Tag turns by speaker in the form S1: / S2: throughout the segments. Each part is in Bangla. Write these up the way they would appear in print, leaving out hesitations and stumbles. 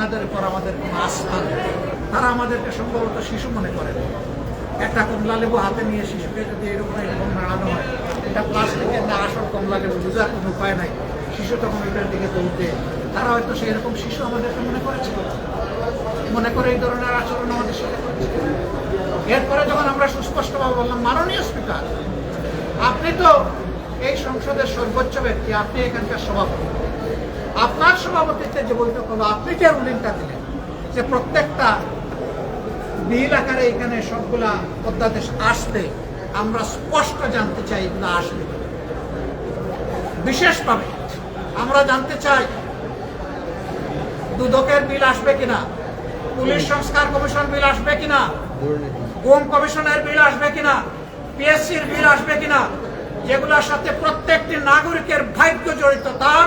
S1: আপনাদের উপর আমাদের কোনো আস্থা নেই। তারা আমাদেরকে সম্ভবত শিশু মনে করেন। একটা কমলা লেবু হাতে নিয়ে শিশুকে যদি এরকম নাড়ানো হয়, এটা প্লাস্টিকের না আসল কমলা লেবু, বোঝার কোনো উপায় নাই। শিশু তখন এটার দিকে দৌড়তে, তারা হয়তো সেই রকম শিশু আমাদেরকে মনে করেছে, মনে করে এই ধরনের আচরণ আমাদের সাথে করেছে। এরপরে যখন আমরা সুস্পষ্টভাবে বললাম, মাননীয় স্পিকার, আপনি তো এই সংসদের সর্বোচ্চ ব্যক্তি, আপনি এখানকার সভাপতি, আপনার সভাপতিত্বে যে বৈঠক হলো, আপনি যে রুলিংটা দিলেন যে প্রত্যেকটা বিল আকারে এখানে সবগুলা অধ্যাদেশ আসবে, আমরা স্পষ্ট জানতে চাই এগুলো আসবে। বিশেষভাবে আমরা জানতে চাই দুদকের বিল আসবে কিনা, পুলিশ সংস্কার কমিশন বিল আসবে কিনা, হোম কমিশনের বিল আসবে কিনা, পিএসসির বিল আসবে কিনা, যেগুলোর সাথে প্রত্যেকটি নাগরিকের ভাগ্য জড়িত, তার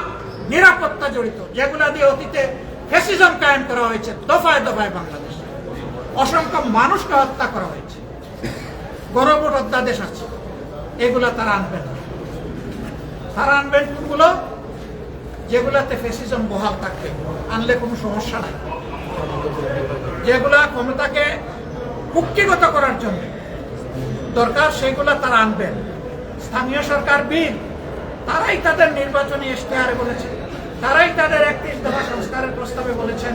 S1: নিরাপত্তা জড়িত, যেগুলা দিয়ে অতীতে ফ্যাসিজম কায়েম করা হয়েছে দফায় দফায় বাংলাদেশে, অসংখ্য মানুষকে হত্যা করা হয়েছে, গণভোট অধ্যাদেশ আছে, এগুলা তারা আনবেন না। তারা আনবেন কোনগুলো? যেগুলাতে ফ্যাসিজম বহাল থাকবে, আনলে কোনো সমস্যা নাই। যেগুলা ক্ষমতাকে কুক্ষিগত করার জন্য দরকার, সেগুলা তারা আনবেন। স্থানীয় সরকার বিল, তারাই তাদের নির্বাচনী ইশতেহারে বলেছে, তারাই তাদের 31 দফা সংস্কারের প্রস্তাবে বলেছেন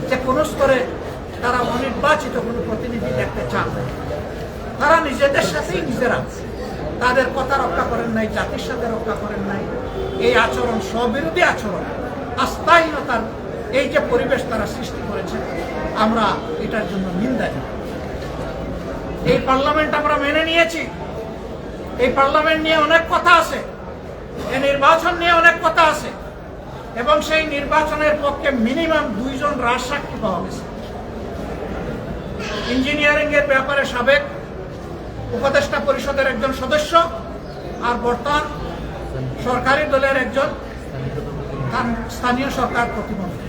S1: যে কোন স্তরে তারা অনির্বাচিত কোনো প্রতিনিধি দেখতে চান। তারা নিজেদের সাথেই নিজেরা তাদের কথা রক্ষা করেন নাই, জাতির সাথে রক্ষা করেন নাই। এই আচরণ স্ববিরোধী আচরণ, আস্থাহীনতার এই যে পরিবেশ তারা সৃষ্টি করেছে, আমরা এটার জন্য নিন্দা জানাই। এই পার্লামেন্ট আমরা মেনে নিয়েছি, এই পার্লামেন্ট নিয়ে অনেক কথা আছে, এই নির্বাচন নিয়ে অনেক কথা আছে, এবং সেই নির্বাচনের পক্ষে মিনিমাম 2 জন রাজসাক্ষী পাওয়া গেছে। ইঞ্জিনিয়ারিং এর ব্যাপারে সাবেক উপদেষ্টা পরিষদের একজন সদস্য আর বর্তমান সরকারি দলের একজন স্থানীয় সরকার প্রতিমন্ত্রী,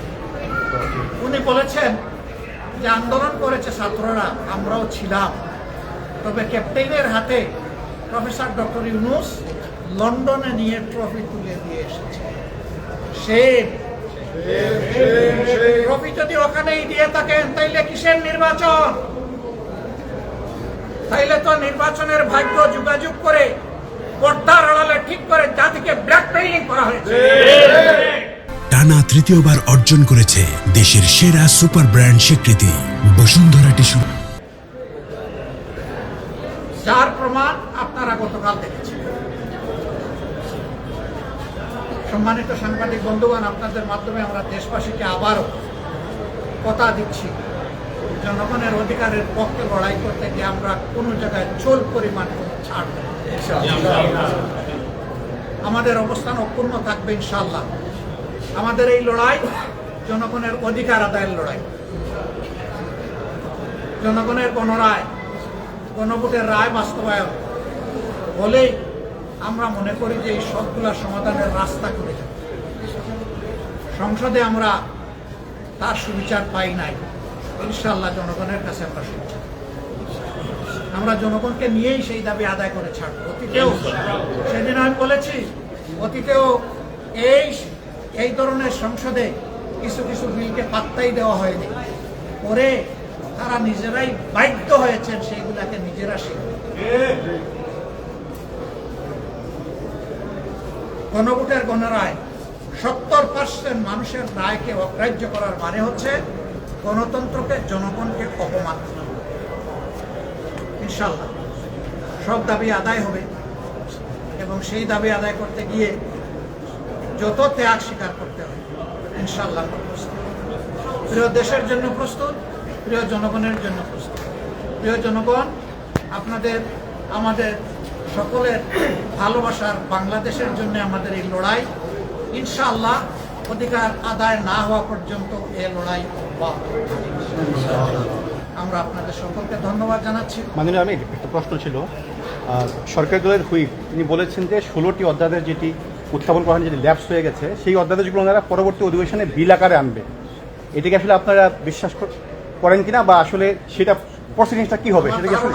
S1: উনি বলেছেন যে আন্দোলন করেছে ছাত্ররা, আমরাও ছিলাম, তবে ক্যাপ্টেনের হাতে প্রফেসর ডক্টর ইউনূস লন্ডনে নিয়ে ট্রফি তুলে দিয়ে এসেছে। সেই ট্রফি যদি ওখানেই দিয়ে থাকেন, তাইলে কিসের নির্বাচন? তাইলে তো নির্বাচনের ভাগ্য যোগাযোগ করে পর্দার আড়ালে ঠিক করে জাতিকে ব্ল্যাকমেইলিং করা হয়েছে।
S2: টানা তৃতীয়বার অর্জন করেছে দেশের সেরা সুপার ব্র্যান্ড স্বীকৃতি বসুন্ধরা টিস্যু,
S1: যার প্রমাণ আপনারা গতকাল দেখেছেন। সম্মানিত সাংবাদিক বন্ধুগণ, আপনাদের মাধ্যমে আমরা দেশবাসীকে আবারও কথা দিচ্ছি, জনগণের অধিকারের পক্ষে লড়াই করতে গিয়ে আমরা কোনো জায়গায় চুল পরিমাণ ছাড় দেব না। আমাদের অবস্থান অক্ষুণ্ণ থাকবে ইনশাআল্লাহ। আমাদের এই লড়াই জনগণের অধিকার আদায়ের লড়াই, জনগণের গণরায়, গণভোটের রায় বাস্তবায়ন হলেই আমরা মনে করি যে এই সবগুলা সমাধানের রাস্তা করে যাবে। সংসদে আমরা তার সুবিচার পাই নাই, ইনশাআল্লাহ জনগণের কাছে আমরা সুবিচার, আমরা জনগণকে নিয়েই সেই দাবি আদায় করে ছাড়ব। অতীতেও সেদিন আমি বলেছি, অতীতেও এই ধরনের সংসদে কিছু কিছু বিলকে পাত্তাই দেওয়া হয়নি, পরে তারা নিজেরাই বাধ্য হয়েছেন সেইগুলাকে নিজেরা শিখবে। গণভোটের গণরায় 70% মানুষের রায়কে অগ্রাহ্য করার মানে হচ্ছে গণতন্ত্রকে, জনগণকে অপমান করা। ইনশাআল্লাহ সব দাবি আদায় হবে, এবং সেই দাবি আদায় করতে গিয়ে যত ত্যাগ স্বীকার করতে হবে ইনশাআল্লাহ প্রস্তুত। প্রিয় দেশের জন্য প্রস্তুত, প্রিয় জনগণের জন্য প্রস্তুত। প্রিয় জনগণ, আপনাদের আমাদের সকলের ভালোবাসার বাংলাদেশের জন্য আমাদের এই লড়াই, ইনশাআল্লাহ অধিকার আদায় না হওয়া পর্যন্ত এই লড়াই অব্যাহত থাকবে। আমরা আপনাদের সকলকে ধন্যবাদ জানাচ্ছি।
S3: মাননীয়, আমি একটা প্রশ্ন ছিল, সরকারি দলের হুইপ তিনি বলেছেন যে 16টি অধ্যাদেশ যেটি উত্থাপন করা যেটি ল্যাপস হয়ে গেছে, সেই অধ্যাদেশগুলো ওনারা পরবর্তী অধিবেশনে বিল আকারে আনবে। এটাকে আসলে আপনারা বিশ্বাস করেন কিনা, বা আসলে সেটা প্রসিডিংসটা কি হবে সেটা কি আসলে?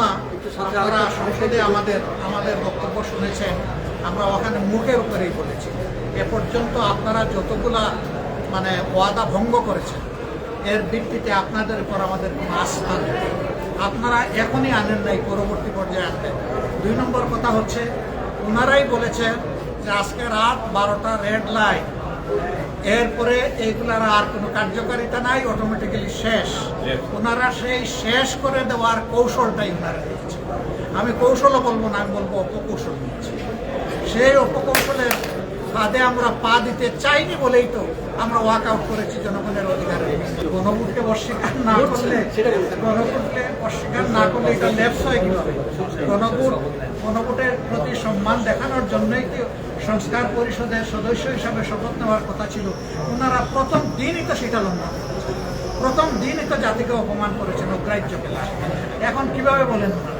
S1: আপনারা সংসদে আমাদের বক্তব্য শুনেছেন, আমরা ওখানে মুখের উপরেই বলেছি, এ পর্যন্ত আপনারা যতগুলা ওয়াদা ভঙ্গ করেছেন, এর ভিত্তিতে আপনাদের উপর আমাদের কোনো আস্থা নেই। আপনারা এখনই আনেন নাই, পরবর্তী পর্যায়ে আনবেন। 2 নম্বর কথা হচ্ছে, ওনারাই বলেছেন যে আজকে রাত 12টা রেড লাইট, এরপরে এইগুলার আর কোনো কার্যকারিতা নাই, অটোমেটিক্যালি শেষ। ওনারা সেই শেষ করে দেওয়ার কৌশলটাই ওনারা নিয়েছে। আমি কৌশলও বলবো না, আমি বলবো অপকৌশল নিয়েছে। সেই অপকৌশলের ফাঁদে আমরা পা দিতে চাইনি বলেই তো আমরা ওয়াক আউট করেছি জনগণের অধিকারে। গণভোটকে অস্বীকার না করলে, গণভোটকে অস্বীকার না করলে এটা ল্যাপস হয় কিভাবে? গণভোটের প্রতি সম্মান দেখানোর জন্যই কি সংস্কার পরিষদের সদস্য হিসাবে শপথ নেওয়ার কথা ছিল। ওনারা প্রথম দিনই তো সেটা লঙ্ঘন করেছেন, প্রথম দিনই তো জাতিকে অপমান করেছেন, অগ্রাহ্য করেছেন। এখন কিভাবে বলেন ওনারা?